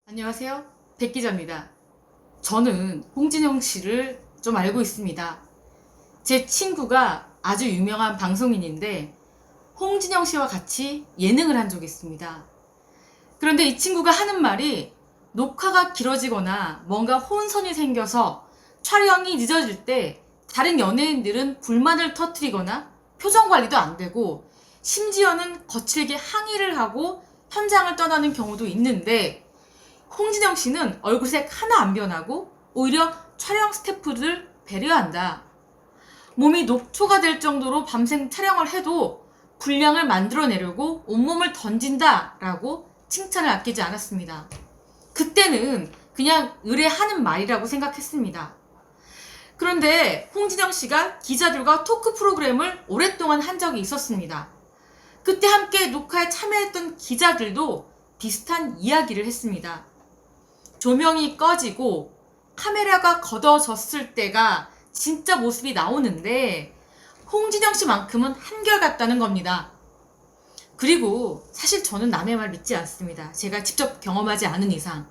안녕하세요. 백 기자입니다. 저는 홍진영 씨를 좀 알고 있습니다. 제 친구가 아주 유명한 방송인인데 홍진영 씨와 같이 예능을 한 적이 있습니다. 그런데 이 친구가 하는 말이 녹화가 길어지거나 뭔가 혼선이 생겨서 촬영이 늦어질 때 다른 연예인들은 불만을 터뜨리거나 표정 관리도 안 되고 심지어는 거칠게 항의를 하고 현장을 떠나는 경우도 있는데 홍진영 씨는 얼굴색 하나 안 변하고 오히려 촬영 스태프를 배려한다. 몸이 녹초가 될 정도로 밤샘 촬영을 해도 분량을 만들어내려고 온몸을 던진다라고 칭찬을 아끼지 않았습니다. 그때는 그냥 의뢰하는 말이라고 생각했습니다. 그런데 홍진영 씨가 기자들과 토크 프로그램을 오랫동안 한 적이 있었습니다. 그때 함께 녹화에 참여했던 기자들도 비슷한 이야기를 했습니다. 조명이 꺼지고 카메라가 걷어졌을 때가 진짜 모습이 나오는데 홍진영 씨만큼은 한결같다는 겁니다. 그리고 사실 저는 남의 말 믿지 않습니다. 제가 직접 경험하지 않은 이상.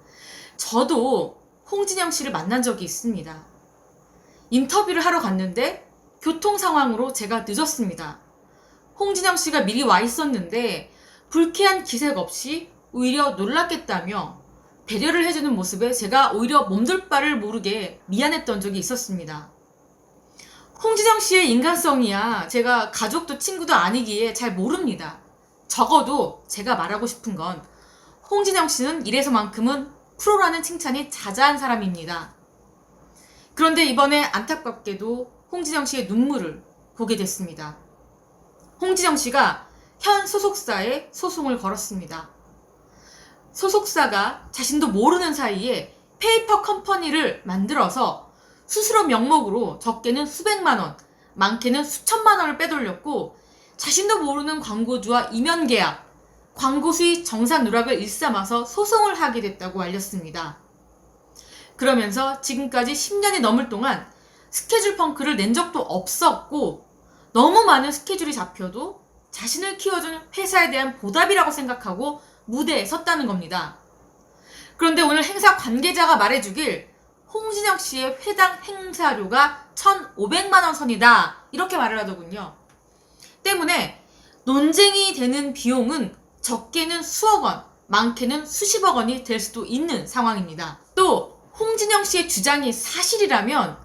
저도 홍진영 씨를 만난 적이 있습니다. 인터뷰를 하러 갔는데 교통 상황으로 제가 늦었습니다. 홍진영 씨가 미리 와 있었는데 불쾌한 기색 없이 오히려 놀랐겠다며 배려를 해주는 모습에 제가 오히려 몸둘 바를 모르게 미안했던 적이 있었습니다. 홍진영 씨의 인간성이야 제가 가족도 친구도 아니기에 잘 모릅니다. 적어도 제가 말하고 싶은 건 홍진영 씨는 이래서만큼은 프로라는 칭찬이 자자한 사람입니다. 그런데 이번에 안타깝게도 홍진영 씨의 눈물을 보게 됐습니다. 홍진영 씨가 현 소속사에 소송을 걸었습니다. 소속사가 자신도 모르는 사이에 페이퍼 컴퍼니를 만들어서 스스로 명목으로 적게는 수백만 원, 많게는 수천만 원을 빼돌렸고 자신도 모르는 광고주와 이면 계약, 광고 수익 정산 누락을 일삼아서 소송을 하게 됐다고 알렸습니다. 그러면서 지금까지 10년이 넘을 동안 스케줄 펑크를 낸 적도 없었고 너무 많은 스케줄이 잡혀도 자신을 키워준 회사에 대한 보답이라고 생각하고 무대에 섰다는 겁니다. 그런데 오늘 행사 관계자가 말해주길 홍진영 씨의 회당 행사료가 1,500만 원 선이다 이렇게 말을 하더군요. 때문에 논쟁이 되는 비용은 적게는 수억 원, 많게는 수십억 원이 될 수도 있는 상황입니다. 또 홍진영 씨의 주장이 사실이라면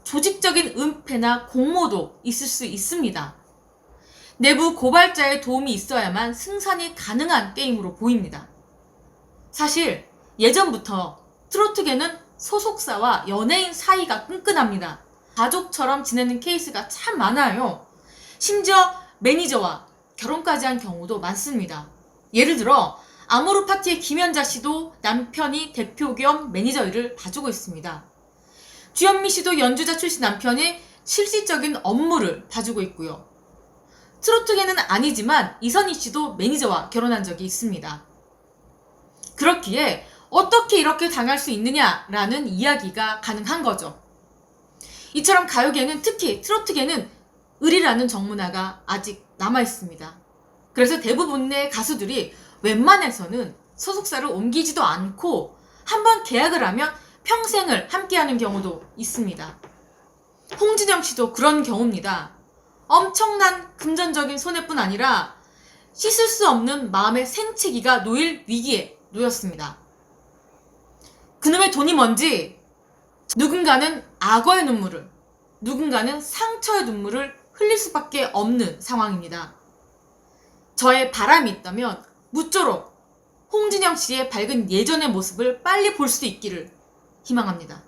조직적인 은폐나 공모도 있을 수 있습니다. 내부 고발자의 도움이 있어야만 승산이 가능한 게임으로 보입니다. 사실 예전부터 트로트계는 소속사와 연예인 사이가 끈끈합니다. 가족처럼 지내는 케이스가 참 많아요. 심지어 매니저와 결혼까지 한 경우도 많습니다. 예를 들어 아모르 파티의 김연자 씨도 남편이 대표 겸 매니저 일을 봐주고 있습니다. 주현미 씨도 연주자 출신 남편이 실질적인 업무를 봐주고 있고요. 트로트계는 아니지만 이선희 씨도 매니저와 결혼한 적이 있습니다. 그렇기에 어떻게 이렇게 당할 수 있느냐라는 이야기가 가능한 거죠. 이처럼 가요계는 특히 트로트계는 을이라는 정문화가 아직 남아있습니다. 그래서 대부분의 가수들이 웬만해서는 소속사를 옮기지도 않고 한번 계약을 하면 평생을 함께하는 경우도 있습니다. 홍진영 씨도 그런 경우입니다. 엄청난 금전적인 손해뿐 아니라 씻을 수 없는 마음의 생채기가 놓일 위기에 놓였습니다. 그놈의 돈이 뭔지 누군가는 악어의 눈물을, 누군가는 상처의 눈물을 흘릴 수밖에 없는 상황입니다. 저의 바람이 있다면 무쪼록 홍진영 씨의 밝은 예전의 모습을 빨리 볼 수 있기를 희망합니다.